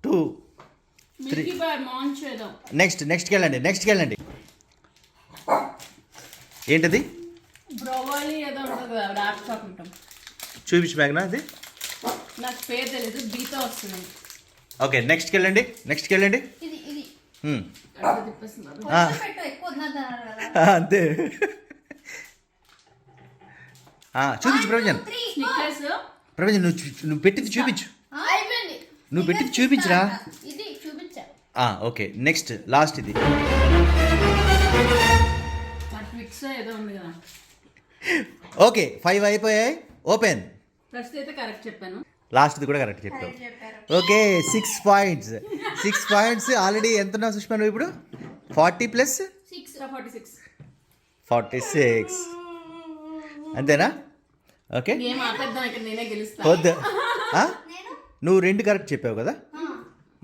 2 మిల్కీ బార్ మాంచ్ చేద్దాం. నెక్స్ట్కి వెళ్ళండి. ఏంటది? బ్రోవాలీ ఏదో ఉంటుంది కదా, డార్క్ చాక్లెట్. చూపించు మ్యాగ్నా అది. నాకు పేరు తెలీదు, బీతో వస్తుంది. ఓకే నెక్స్ట్కి వెళ్ళండి. ఇది ఇది అక్కడ తిప్పేస్తున్నారు. పెట్టు, ఎక్కువ వద్దన్నారు కదా. అంతే. చూపించు ప్రవచన్. స్నిక్కర్స్ ప్రవచన్ నువ్వు పెట్టింది చూపించు. అయిపోయింది. నువ్వు పెట్టింది చూపించురా. ఇది చూపించా. ఓకే నెక్స్ట్ లాస్ట్ ఇది. ట్విక్స్ ఏదో ఉంది కదా. ఓకే 5 అయిపోయాయి. ఓపెన్. ఫస్ట్ అయితే కరెక్ట్ చెప్పాను. లాస్ట్ది కూడా కరెక్ట్ చెప్పావు. Okay 6 points. ఆల్రెడీ ఎంత ఉన్నావు సుష్మా నువ్వు ఇప్పుడు? 40 ప్లస్ 46. 46 అంతేనా? ఓకే గేమ్ ఆపేద్దాం, ఇక్కడ నేనే గెలుస్తా. వద్దు. నువ్వు 2 కరెక్ట్ చెప్పావు కదా,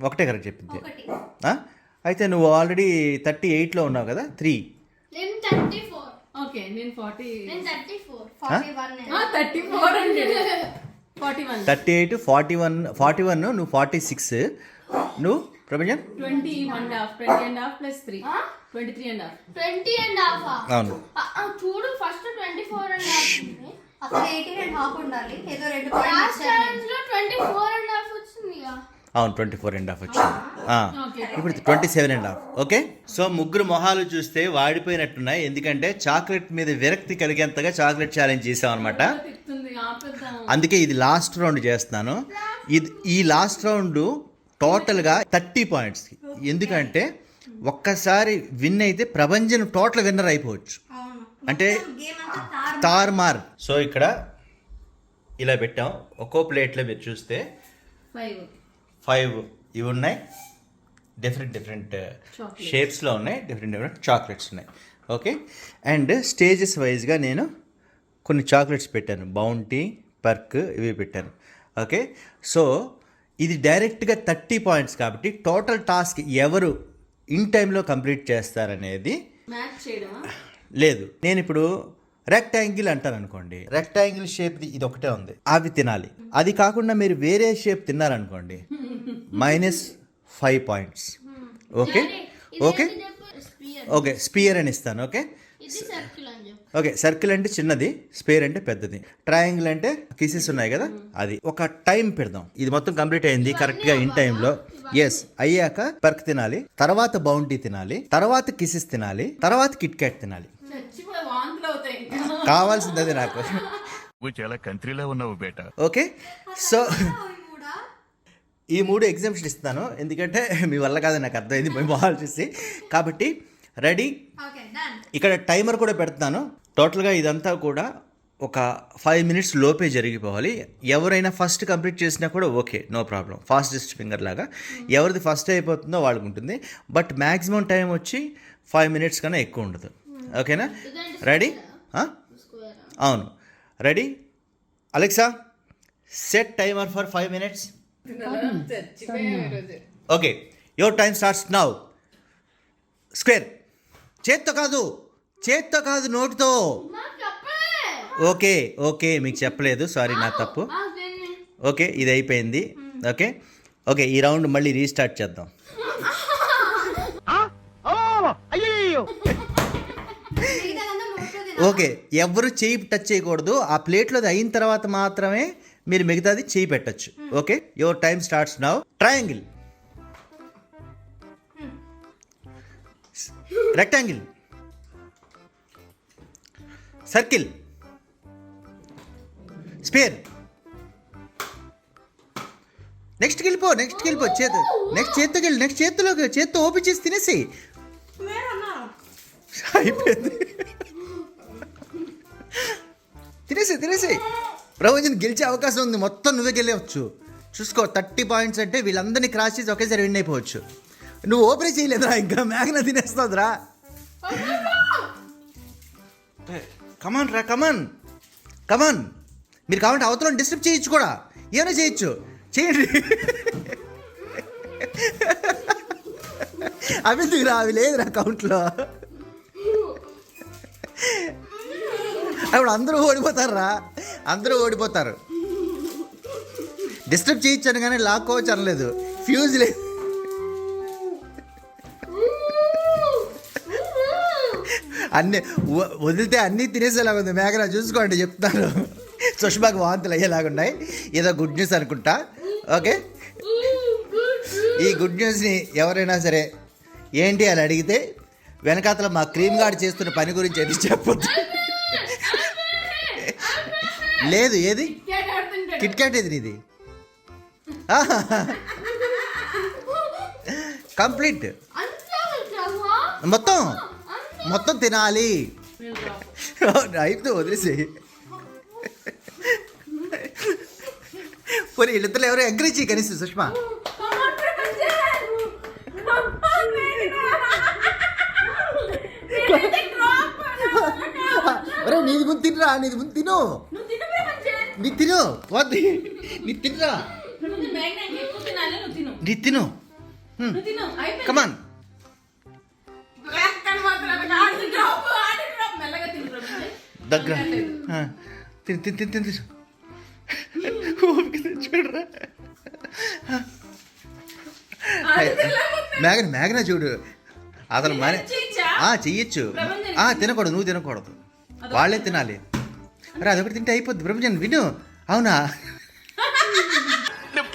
ఒకటే కరెక్ట్ చెప్పింది. అయితే నువ్వు ఆల్రెడీ 38లో ఉన్నావు కదా. 3 నేను 34. ఓకే నేను 40. నేను 34. 34 అండి. 41. 38 41 నువ్వు 46. నువ్వు ప్రపంచం 20.5 plus 3 23.5. 20 and half. అవును. చూడు ఫస్ట్ 24 and half ఉంది. అసలు 18.5 ఉండాలి. ఏదో 2 లాస్ట్ పాయింట్స్ ఛాలెంజ్ లో 24 and half వచ్చింది ఇక. అవును 24.5 వచ్చింది. ఇప్పుడు 27.5. ఓకే సో ముగ్గురు మొహాలు చూస్తే వాడిపోయినట్టున్నాయి, ఎందుకంటే చాక్లెట్ మీద విరక్తి కలిగేంతగా చాక్లెట్ ఛాలెంజ్ చేసాం అనమాట. తిప్పుతుంది, ఆపేద్దాం. అందుకే ఇది లాస్ట్ రౌండ్ చేస్తున్నాను. ఈ లాస్ట్ రౌండ్ టోటల్గా 30 పాయింట్స్. ఎందుకంటే ఒక్కసారి విన్ అయితే ప్రభంజన్ టోటల్ విన్నర్ అయిపోవచ్చు. అంటే గేమ్ అంతా తార్మార్. సో ఇక్కడ ఇలా పెట్టాం. ఒక్కో ప్లేట్లో మీరు చూస్తే 5 ఇవి ఉన్నాయి. డిఫరెంట్ షేప్స్లో ఉన్నాయి. డిఫరెంట్ చాక్లెట్స్ ఉన్నాయి. ఓకే అండ్ స్టేజెస్ వైజ్గా నేను కొన్ని చాక్లెట్స్ పెట్టాను. బౌంటీ, పర్క్ ఇవి పెట్టాను. ఓకే సో ఇది డైరెక్ట్గా 30 పాయింట్స్ కాబట్టి టోటల్ టాస్క్ ఎవరు ఇన్ టైంలో కంప్లీట్ చేస్తారనేది మ్యాచ్ చేయడమా? లేదు. నేను ఇప్పుడు రెక్టాంగిల్ అంటాను అనుకోండి. రెక్టాంగిల్ షేప్ ఇది ఒకటే ఉంది, అవి తినాలి. అది కాకుండా మీరు వేరే షేప్ తిన్నారనుకోండి -5 points. Okay okay okay sphere అని ఇస్తాను. ఓకే ఇది సర్కిల్ అని చెప్పు. ఓకే సర్కిల్ అంటే చిన్నది, స్పేర్ అంటే పెద్దది, ట్రయాంగిల్ అంటే కిసెస్ ఉన్నాయి కదా అది. ఒక టైం పెడదాం. ఇది మొత్తం కంప్లీట్ అయింది కరెక్ట్గా ఇన్ టైంలో. ఎస్ అయ్యాక పర్క్ తినాలి, తర్వాత బౌంటీ తినాలి, తర్వాత కిసెస్ తినాలి, తర్వాత కిట్ క్యాట్ తినాలి. చచ్చిపోయి వాంతులు అవుతాయి ఇంకా. కావాల్సింది అది నాకు. నువ్వు చాలా కంట్రీలో ఉన్నావు బేటా. ఓకే సో అవి కూడా ఈ 3 ఎగ్జామ్షన్ ఇస్తాను ఎందుకంటే మీ వల్ల కాదు నాకు అర్థమైంది మేము ఆలోచిస్తే. కాబట్టి రెడీ. Okay done. ఇక్కడ టైమర్ కూడా పెడుతున్నాను. టోటల్గా ఇదంతా కూడా ఒక 5 మినిట్స్ లోపే జరిగిపోవాలి. ఎవరైనా ఫస్ట్ కంప్లీట్ చేసినా కూడా okay, no problem, fastest finger లాగా. ఎవరిది ఫస్ట్ అయిపోతుందో వాళ్ళకు ఉంటుంది. బట్ మ్యాక్సిమం టైం వచ్చి 5 మినిట్స్ కన్నా ఎక్కువ ఉండదు. ఓకేనా? రెడీ? అవును ready. Alexa set timer for 5 minutes. Okay your time starts now. Square. చేత్తో కాదు నోటితో. నాకు చెప్పలే. ఓకే ఓకే మీకు చెప్పలేదు, సారీ నా తప్పు. ఓకే ఇది అయిపోయింది. ఓకే ఓకే ఈ రౌండ్ మళ్ళీ రీస్టార్ట్ చేద్దాం. మిగతాదంతా నోట్లో తినాలి. ఓకే ఎవరు చేయి టచ్ చేయకూడదు. ఆ ప్లేట్లో అది అయిన తర్వాత మాత్రమే మీరు మిగతాది చేయి పెట్టచ్చు. Okay your time starts now. Triangle, rectangle, circle, sphere. నెక్స్ట్కి వెళ్ళిపో చేతి నెక్స్ట్ చేత్తో ఓపెన్ చేసి తినేసి అయిపోయింది. తినేసి ప్రవచన్ గెలిచే అవకాశం ఉంది. మొత్తం నువ్వే గెలవచ్చు. చూసుకో 30 పాయింట్స్ అంటే వీళ్ళందరినీ క్రాస్ చేసి ఒకేసారి విన్ అయిపోవచ్చు. నువ్వు ఓపెన్ చేయలేదురా, ఇంకా మ్యాగ్నా తినేస్తుందిరా. కమాన్ మీరు కావాలంటే అవతల డిస్టర్బ్ చేయొచ్చు కూడా, ఏమైనా చేయొచ్చు, చేయండి. అవి ఎందుకురా, అవి లేదురా అకౌంట్లో. అప్పుడు అందరూ ఓడిపోతారు. డిస్టర్బ్ చేయొచ్చాను కానీ లాక్కోవచ్చు అనలేదు. ఫ్యూజ్ లేదు. అన్నీ వదిలితే అన్నీ తినేసేలాగా ఉంది మేఘనా. చూసుకోండి చెప్తాను. సుష్మాకి వాంతులు అయ్యేలాగున్నాయి. ఏదో గుడ్ న్యూస్ అనుకుంటా. ఓకే ఈ గుడ్ న్యూస్ని ఎవరైనా సరే ఏంటి అని అడిగితే వెనకాతల మా క్రీమ్ గార్డ్ చేస్తున్న పని గురించి అది చెప్పొద్దు. లేదు ఏది కిట్ క్యాట్ ఏది నీది? కంప్లీట్ మొత్తం తినాలి. అయితే వదిలేసి పోనీ వీళ్ళిద్దరు ఎవరో ఎంకరేజ్ చేయి కనీసం. సుష్మా అరే నీది ముందు తినరా, నీది ముందు తిను, నీ తిను వద్దు, నీ తినరా, నీ తిను. కమాన్ దగ్గర తిని చూడరా. మేఘనా చూడు అసలు చెయ్యొచ్చు. తినకూడదు, నువ్వు తినకూడదు, వాళ్ళే తినాలి. అరే అదొకటి తింటే అయిపోద్ది. బ్రహ్మజన్ విను. అవునా నేను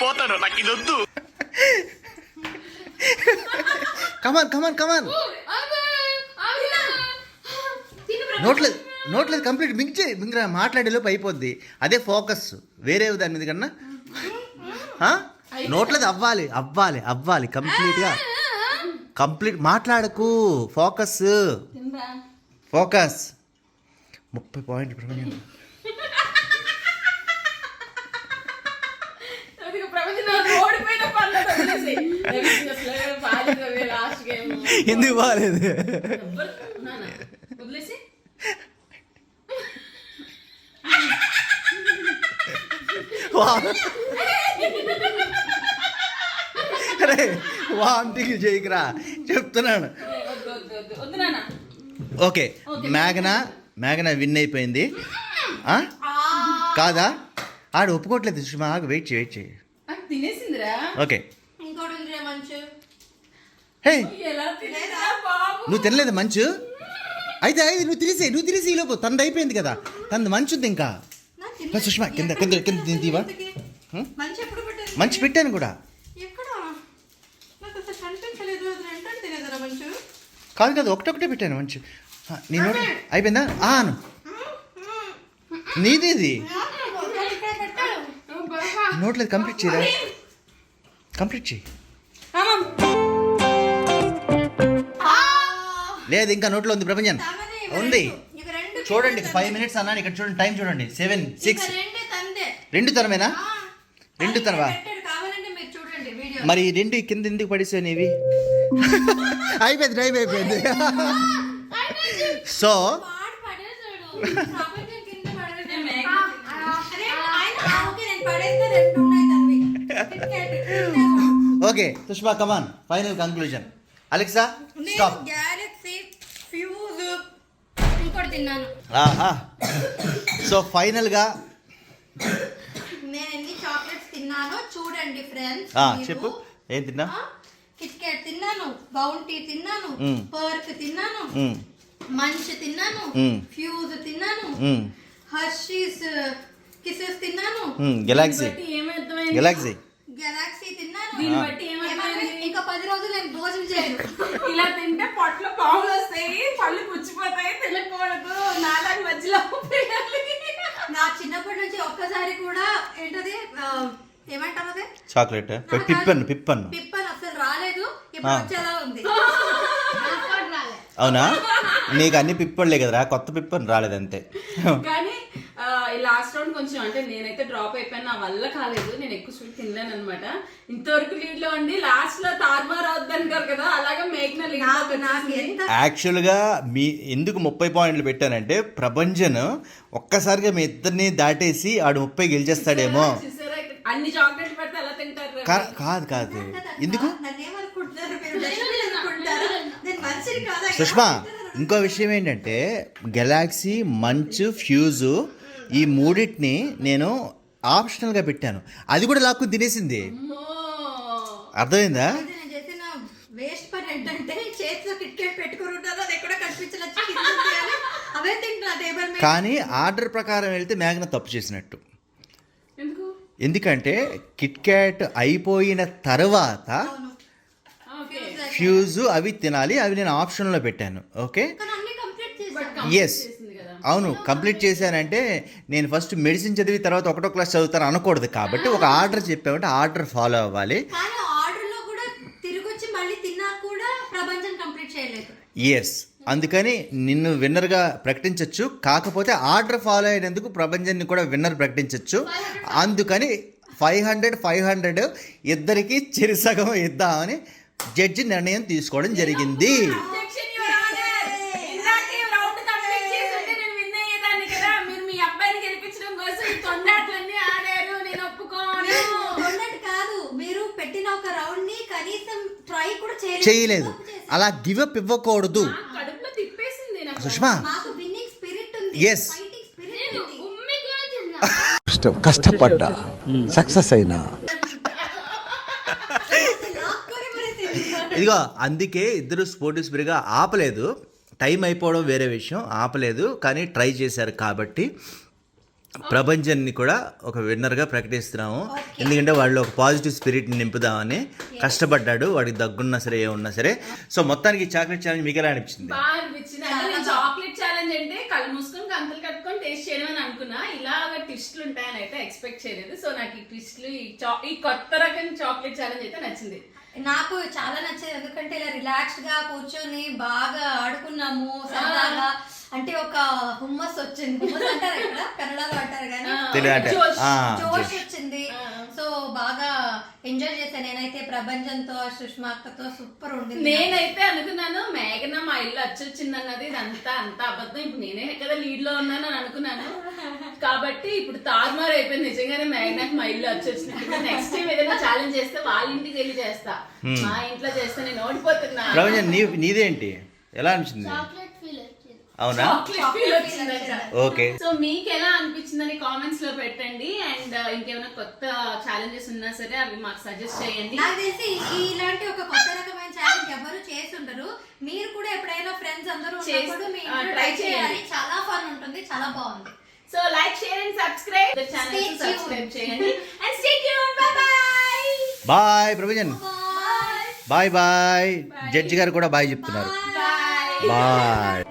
పోతాను నాకు ఇది వద్దు. కమాన్ నోట్లేదు కంప్లీట్ మింగ్రా. మాట్లాడేలోపు అయిపోద్ది. అదే ఫోకస్ వేరే దాని మీద కన్నా. నోట్లేదు అవ్వాలి కంప్లీట్ మాట్లాడకు. Focus 30 point. ఎందుకు బాగాలేదు? అరే వాంటింగ్ చేయకురా చెప్తున్నాను. ఓకే మేఘనా విన్ అయిపోయింది. కాదా? ఆడు ఒప్పుకోవట్లేదు. సుష్మా వెయిట్ చేయి. తినేసిందిరా. ఓకే ఇంకోటి ఉంది మంచి హే ఎలా తినేదా బాబు? నువ్వు తినలేదు మంచు? అయితే నువ్వు తినేసి ఈలోపు తనది అయిపోయింది కదా, తనది మంచు ఉంది ఇంకా. సుష్మా కింద కింద కింద తింటివా? మంచి ఎప్పుడు పెట్టారు? మంచి పెట్టాను కూడా. ఎక్కడ నాకు అసలు కనిపించలేదు. అది రెంటని తినేదరా మంచు? కాదు ఒకటొకటే పెట్టాను మంచు. నీ నోట్ అయిపోయిందా? అను నీది ఇది ఇక్కడ పెట్టాడు. నోట్లేదు. కంప్లీట్ చేయరా? కంప్లీట్ చేయి. లేదు ఇంకా నోట్లో ఉంది ప్రపంచం ఉంది. ఇక రెండు చూడండి 5 minutes అన్నాను. ఇక్కడ చూడండి టైం చూడండి 7, 6. రెండే తందే. రెండు తరమేనా? రెండు తరవా? పెట్టాడు. కావాలంటే మీరు చూడండి వీడియో. మరి ఈ రెండు కింద ఎందుకు పడిస్తావు నీవి? అయిపోయింది, టైం అయిపోయింది. సో వాడు పడేసాడు. ప్రపంచం కింద పడేసాడు. అరే ఆయన ఓకే నేను పడేస్తే రెండు ఉన్నాయి తనవి. Okay Sushma come on, final conclusion. Alexa stop. Galaxy Fuse ఇంకోటి తిన్నాను. సో ఫైనల్గా నేను ఎన్ని చాక్లెట్స్ తిన్నానో చూడండి ఫ్రెండ్స్. చెప్పు ఏం తిన్నా? కిట్ క్యాట్ తిన్నాను, బౌంటీ తిన్నాను, పర్క్ తిన్నాను, మంచ్ తిన్నాను, ఫ్యూజ్ తిన్నాను, హర్షీస్ కిసెస్ తిన్నాను, గెలాక్సీ గెలాక్సీ గెలాక్సీ తిన్నాను. దీన్ని బట్టి ఏమైంది? ఇంకా 10 రోజులు నేను భోజనం చేయను. ఇలా తింటే పొట్టలో పాములు వస్తాయి, పళ్ళు పుచ్చిపోతాయి, తినకూడదు. నాలుగు మధ్యలో పోయాలి. నా చిన్నప్పటి నుంచి ఒక్కసారి కూడా ఏంటది ఏమంటారు అదే చాక్లెట్ పిప్పన్ పిప్పన్ అసలు రాలేదు. ఇప్పుడు వచ్చేలా ఉంది. అవునా? నీకు అన్ని పిప్పళ్ళే కదరా, కొత్త పిప్పని రాలేదంతే. కానీ లాస్ట్ రౌండ్ కొంచెం అంటే నేనైతే డ్రాప్ అయిపోయాను, నా వల్ల కాలేదు. నేను ఎక్కువ స్వీట్ తినలేను అనమాట. ఇంతవరకు లీడ్ లో ఉండి లాస్ట్ లో తారుమారు అవుద్ది అంటారు కదా, అలాగే మేఘ్న లీడ్. యాక్చువల్గా మీ ఎందుకు 30 పాయింట్లు పెట్టానంటే ప్రభంజన్ ఒక్కసారిగా మీ ఇద్దరిని దాటేసి ఆడు 30 గెలిచేస్తాడేమో. అన్ని చాక్లెట్లు పెడితే ఎలా తింటారు? కాదు ఎందుకు నన్ను ఏమనుకుంటున్నారు మీరు? డస్ట్బిన్ అనుకుంటారా? నేను మనిషిని కాదా? సుష్మా ఇంకో విషయం ఏంటంటే గెలాక్సీ, మంచ్, ఫ్యూజు ఈ మూడింటిని నేను ఆప్షనల్గా పెట్టాను. అది కూడా లాక్కుని తినేసింది. అర్థమైందా? అయితే నేను చేసిన వేస్ట్ పని ఏంటంటే చేతిలో కిట్ క్యాట్ పెట్టుకుని ఉంటాను, అది ఎక్కడో కనిపించలేదు. అవే తింటున్నా టేబుల్ మీద. కానీ ఆర్డర్ ప్రకారం వెళ్తే మేఘన తప్పు చేసినట్టు. ఎందుకంటే కిట్ క్యాట్ అయిపోయిన తర్వాత ఫ్యూజు అవి తినాలి, అవి నేను ఆప్షన్లో పెట్టాను. ఓకే కానీ అన్ని కంప్లీట్ చేశాను. ఎస్ అవును కంప్లీట్ చేశానంటే నేను ఫస్ట్ మెడిసిన్ చదివి తర్వాత 1వ క్లాస్ చదువుతాను అనకూడదు. కాబట్టి ఒక ఆర్డర్ చెప్పామంటే ఆర్డర్ ఫాలో అవ్వాలి. కానీ ఆర్డర్ లో కూడా తిరిగి వచ్చి మళ్ళీ తిన్నా కూడా ప్రపంచం కంప్లీట్ చేయలేదు. ఎస్ అందుకని నిన్ను విన్నర్గా ప్రకటించవచ్చు. కాకపోతే ఆర్డర్ ఫాలో అయినందుకు ప్రభంజన్ని కూడా విన్నర్ ప్రకటించవచ్చు. అందుకని 500 ఇద్దరికి చిరుసగం ఇద్దామని జడ్జి నిర్ణయం తీసుకోవడం జరిగింది. చేయలేదు, అలా గివ్ అప్ ఇవ్వకూడదు సుష్మా. మాకు విన్నింగ్ స్పిరిట్ ఉంది, ఎస్ ఫైటింగ్ స్పిరిట్ ఉంది. కష్టపడ్డా సక్సెస్ అయినా ఇదిగో అందుకే ఇద్దరు స్పోర్టివ్ స్పిరిట్గా ఆపలేదు. టైం అయిపోవడం వేరే విషయం, ఆపలేదు. కానీ ట్రై చేశారు కాబట్టి ప్రభంజన్ని కూడా ఒక విన్నర్గా ప్రకటిస్తున్నాము. ఎందుకంటే వాళ్ళు ఒక పాజిటివ్ స్పిరిట్ని నింపుదామని కష్టపడ్డాడు. వాడికి దగ్గున్నా సరే ఏమున్నా సరే. సో మొత్తానికి చాక్లెట్ ఛాలెంజ్ మీకు ఎలా అనిపించింది? బాగా అనిపించింది. అంటే నేను చాక్లెట్ ఛాలెంజ్ అంటే కళ్ళు మూసుకొని కంతలు కట్టుకొని టేస్ట్ చేయడం అని అనుకున్నా. ఇలాగ ట్విస్ట్లు ఉంటాయని అయితే ఎక్స్పెక్ట్ చేయలేదు. సో నాకు ఈ ట్విస్ట్లు ఈ కొత్త రకం చాక్లెట్ ఛాలెంజ్ అయితే నచ్చింది. నాకు చాలా నచ్చేది. ఎందుకంటే ఇలా రిలాక్స్డ్ గా కూర్చొని బాగా ఆడుకున్నాము సరదాగా. అంటే ఒక హుమ్మస్ వచ్చింది. హుమ్మస్ అంటారు ఇక్కడ కన్నడలో అంటారు కానీ జోష్ వచ్చింది. సో బాగా ఎంజాయ్ చేశాను నేనైతే. ప్రభంజన్తో సుష్మా అక్కతో సూపర్ ఉండింది. నేనైతే అనుకున్నాను మేఘన మా ఇల్లు అచ్చొచ్చింది అన్నది ఇదంతా అంత అబద్ధం. ఇప్పుడు నేనే కదా లీడ్ లో ఉన్నాను అని అనుకున్నాను. కాబట్టి ఇప్పుడు తారుమారు అయిపోయింది. నిజంగానే మేఘనకి మా ఇల్లు అచ్చొచ్చింది. నెక్స్ట్ టైం ఏదైనా ఛాలెంజ్ చేస్తే వాళ్ళ ఇంటికి వెళ్ళి చేస్తా. మా ఇంట్లో చేస్తే నేను ఓడిపోతున్నా. ప్రభంజన్ నీదేంటి ఎలా అనిపించింది? అవునా? ఓకే. సో మీకు ఎలా అనిపించిందని కామెంట్స్ లో పెట్టండి. అండ్ ఇంకేమైనా కొత్త ఛాలెంజెస్ ఉన్నా సరే అవి మాకు సజెస్ట్ చేయండి. నాకు తెలిసి ఇలాంటి ఒక కొత్త రకమైన ఛాలెంజ్ ఎవరు చేసి ఉండరు. మీరు కూడా ఎప్పుడైనా ఫ్రెండ్స్ అందరూ ఉన్నప్పుడు మీ ఇంట్లో try ట్రై చేయాలి. చాలా ఫన్ ఉంటుంది, చాలా బాగుంది. So like, share and subscribe the channel, Stay tuned. Subscribe చేయండి and stay tuned. Bye bye. Bye Prabhanjan, Bye. Bye bye. Judge గారు కూడా బాయ్ చెప్తున్నారు. బాయ్. బాయ్.